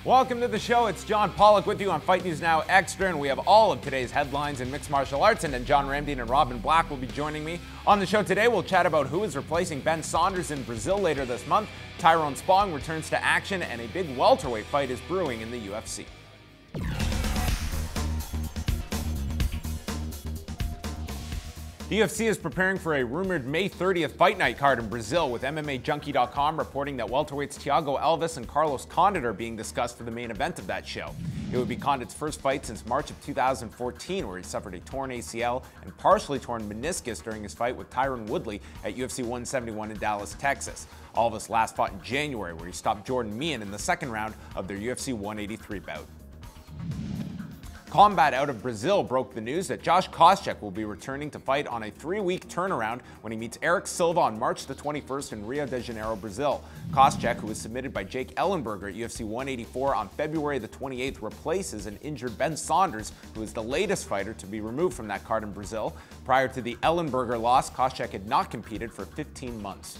Welcome to the show. It's John Pollock with you on Fight News Now Extra, and we have all of today's headlines in mixed martial arts, and then John Ramdine and Robin Black will be joining me. On the show today, we'll chat about who is replacing Ben Saunders in Brazil later this month. Tyrone Spong returns to action, and a big welterweight fight is brewing in the UFC. The UFC is preparing for a rumored May 30th fight night card in Brazil, with MMAJunkie.com reporting that welterweights Thiago Alves and Carlos Condit are being discussed for the main event of that show. It would be Condit's first fight since March of 2014, where he suffered a torn ACL and partially torn meniscus during his fight with Tyron Woodley at UFC 171 in Dallas, Texas. Alves last fought in January, where he stopped Jordan Meehan in the second round of their UFC 183 bout. Combat out of Brazil broke the news that Josh Koscheck will be returning to fight on a 3-week turnaround when he meets Eric Silva on March the 21st in Rio de Janeiro, Brazil. Koscheck, who was submitted by Jake Ellenberger at UFC 184 on February the 28th, replaces an injured Ben Saunders, who is the latest fighter to be removed from that card in Brazil. Prior to the Ellenberger loss, Koscheck had not competed for 15 months.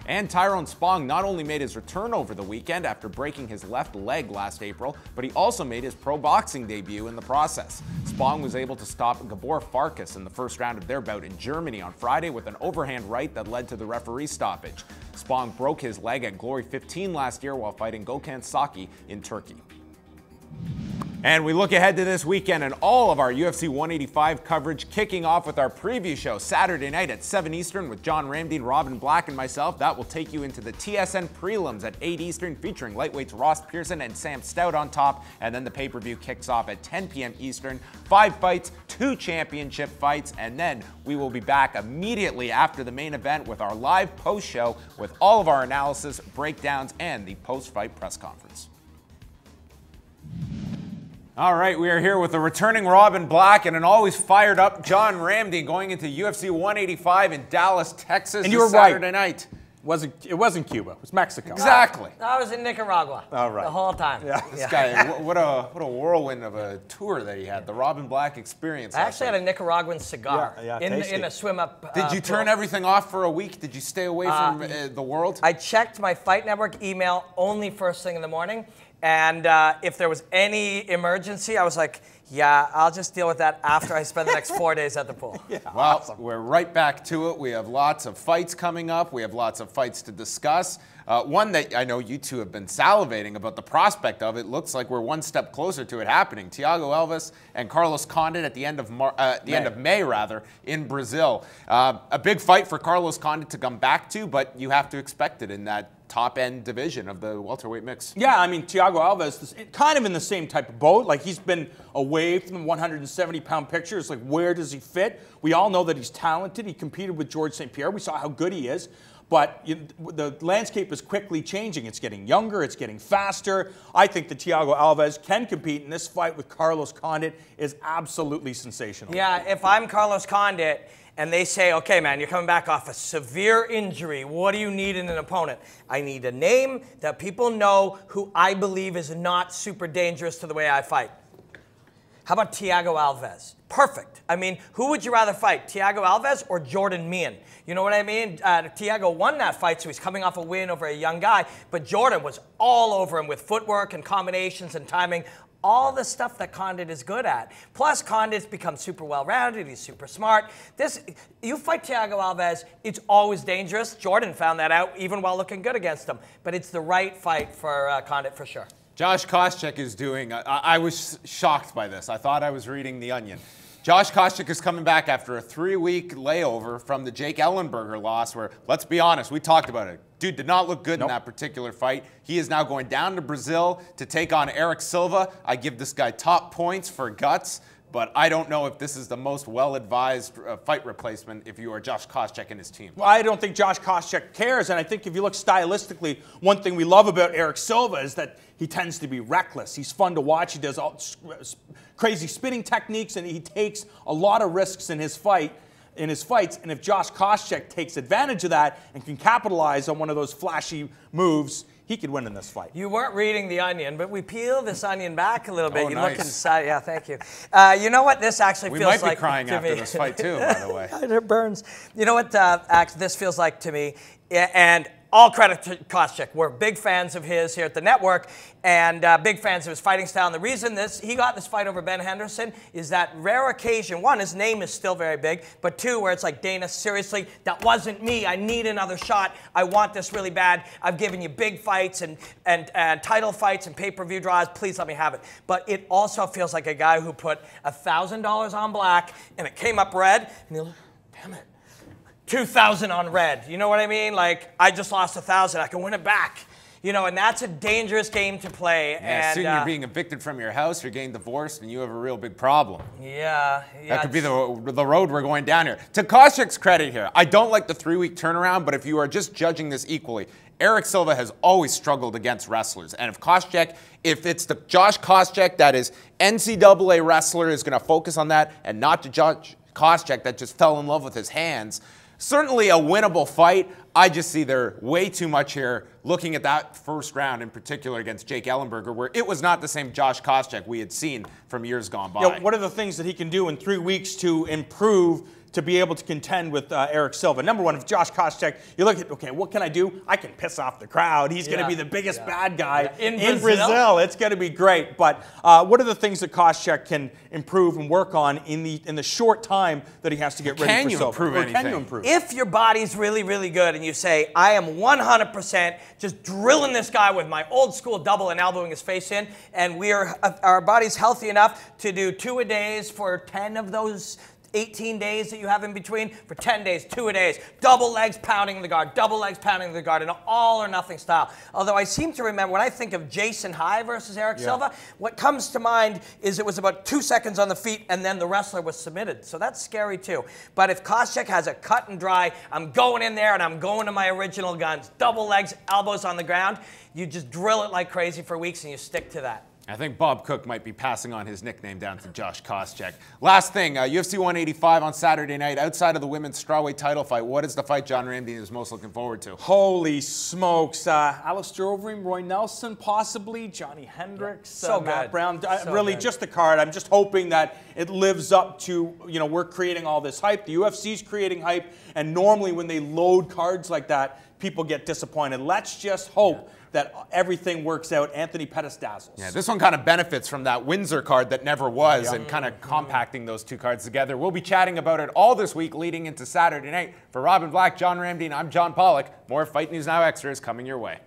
And Tyrone Spong not only made his return over the weekend after breaking his left leg last April, but he also made his pro boxing debut in the process. Spong was able to stop Gabor Farkas in the first round of their bout in Germany on Friday with an overhand right that led to the referee stoppage. Spong broke his leg at Glory 15 last year while fighting Gökhan Saki in Turkey. And we look ahead to this weekend and all of our UFC 185 coverage, kicking off with our preview show Saturday night at 7 Eastern with John Ramdine, Robin Black, and myself. That will take you into the TSN prelims at 8 Eastern, featuring lightweights Ross Pearson and Sam Stout on top. And then the pay-per-view kicks off at 10 p.m. Eastern. 5 fights, 2 championship fights, and then we will be back immediately after the main event with our live post-show with all of our analysis, breakdowns, and the post-fight press conference. All right, we are here with the returning Robin Black and an always fired up John Ramdine going into UFC 185 in Dallas, Texas. And you were Saturday right. night. It wasn't Cuba. It was Mexico. Exactly. I was in Nicaragua. All right. The whole time. Yeah. This guy, what a whirlwind of a tour that he had. The Robin Black experience. I actually had a Nicaraguan cigar in a swim up. Did you turn everything off for a week? Did you stay away from the world? I checked my Fight Network email only first thing in the morning. And if there was any emergency, I was like, yeah, I'll just deal with that after I spend the next 4 days at the pool. Yeah, well, awesome. We're right back to it. We have lots of fights coming up. We have lots of fights to discuss. One that I know you two have been salivating about the prospect of. It looks like we're one step closer to it happening. Thiago Alves and Carlos Condit at the end of May in Brazil. A big fight for Carlos Condit to come back to, but you have to expect it in that top-end division of the welterweight mix. Yeah, I mean, Thiago Alves is kind of in the same type of boat. Like, he's been away from the 170-pound picture. It's like, where does he fit? We all know that he's talented. He competed with George St. Pierre. We saw how good he is. But the landscape is quickly changing. It's getting younger. It's getting faster. I think that Thiago Alves can compete, and this fight with Carlos Condit is absolutely sensational. Yeah, if I'm Carlos Condit, and they say, okay, man, you're coming back off a severe injury. What do you need in an opponent? I need a name that people know who I believe is not super dangerous to the way I fight. How about Thiago Alves? Perfect. I mean, who would you rather fight, Thiago Alves or Jordan Meehan? You know what I mean? Thiago won that fight, so he's coming off a win over a young guy, but Jordan was all over him with footwork and combinations and timing. All the stuff that Condit is good at. Plus, Condit's become super well-rounded. He's super smart. You fight Thiago Alves, it's always dangerous. Jordan found that out even while looking good against him. But it's the right fight for Condit for sure. Josh Koscheck is doing, I was shocked by this. I thought I was reading The Onion. Josh Koscheck is coming back after a 3-week layover from the Jake Ellenberger loss where, let's be honest, we talked about it. Dude did not look good in that particular fight. He is now going down to Brazil to take on Eric Silva. I give this guy top points for guts, but I don't know if this is the most well-advised fight replacement if you are Josh Koscheck and his team. Well, I don't think Josh Koscheck cares, and I think if you look stylistically, one thing we love about Eric Silva is that he tends to be reckless. He's fun to watch. He does all crazy spinning techniques, and he takes a lot of risks in his fights. And if Josh Koscheck takes advantage of that and can capitalize on one of those flashy moves, he could win in this fight. You weren't reading The Onion, but we peel this onion back a little bit. Oh, you nice. look inside. Yeah, thank you. You know what this actually feels like? We might be crying after this fight too, by the way. It burns. You know what this feels like to me? And all credit to Koscheck. We're big fans of his here at the network, and big fans of his fighting style. And the reason he got this fight over Ben Henderson is that rare occasion. One, his name is still very big, but two, where it's like, Dana, seriously, that wasn't me. I need another shot. I want this really bad. I've given you big fights and title fights and pay-per-view draws. Please let me have it. But it also feels like a guy who put $1,000 on black, and it came up red, and you're like, damn it. 2,000 on red. You know what I mean? Like, I just lost 1,000. I can win it back. You know, and that's a dangerous game to play. Yeah, and soon you're being evicted from your house, you're getting divorced, and you have a real big problem. Yeah. That could be the road we're going down here. To Koscheck's credit here, I don't like the 3-week turnaround, but if you are just judging this equally, Eric Silva has always struggled against wrestlers. And if it's the Josh Koscheck that is NCAA wrestler is going to focus on that and not to Josh Koscheck that just fell in love with his hands, certainly a winnable fight. I just see there way too much here looking at that first round in particular against Jake Ellenberger, where it was not the same Josh Koscheck we had seen from years gone by. You know, what are the things that he can do in 3 weeks to improve to be able to contend with Eric Silva? Number one, if Josh Koscheck, you look at, okay, what can I do? I can piss off the crowd. He's going to be the biggest bad guy in Brazil. It's going to be great. But what are the things that Koscheck can improve and work on in the short time that he has to get ready for Silva? Can you improve? If your body's really, really good and you say, I am 100% just drilling this guy with my old school double and elbowing his face in, and our body's healthy enough to do 2-a-days for 10 of those 18 days that you have in between, for 10 days, 2-a-days, double legs pounding the guard, double legs pounding the guard, in an all or nothing style. Although I seem to remember, when I think of Jason High versus Eric Silva, what comes to mind is it was about 2 seconds on the feet and then the wrestler was submitted. So that's scary too. But if Koscheck has a cut and dry, I'm going in there and I'm going to my original guns, double legs, elbows on the ground, you just drill it like crazy for weeks and you stick to that. I think Bob Cook might be passing on his nickname down to Josh Koscheck. Last thing, UFC 185 on Saturday night. Outside of the women's strawweight title fight, what is the fight John Ramsey is most looking forward to? Holy smokes. Alistair Overeem, Roy Nelson, possibly, Johnny Hendricks, Matt Brown. Really, just the card. I'm just hoping that it lives up to, we're creating all this hype. The UFC's creating hype, and normally when they load cards like that, people get disappointed. Let's just hope that everything works out. Anthony Pettis dazzles. Yeah, this one kind of benefits from that Windsor card that never was and kind of compacting those two cards together. We'll be chatting about it all this week leading into Saturday night. For Robin Black, John Ramsey, and I'm John Pollock. More Fight News Now Extras coming your way.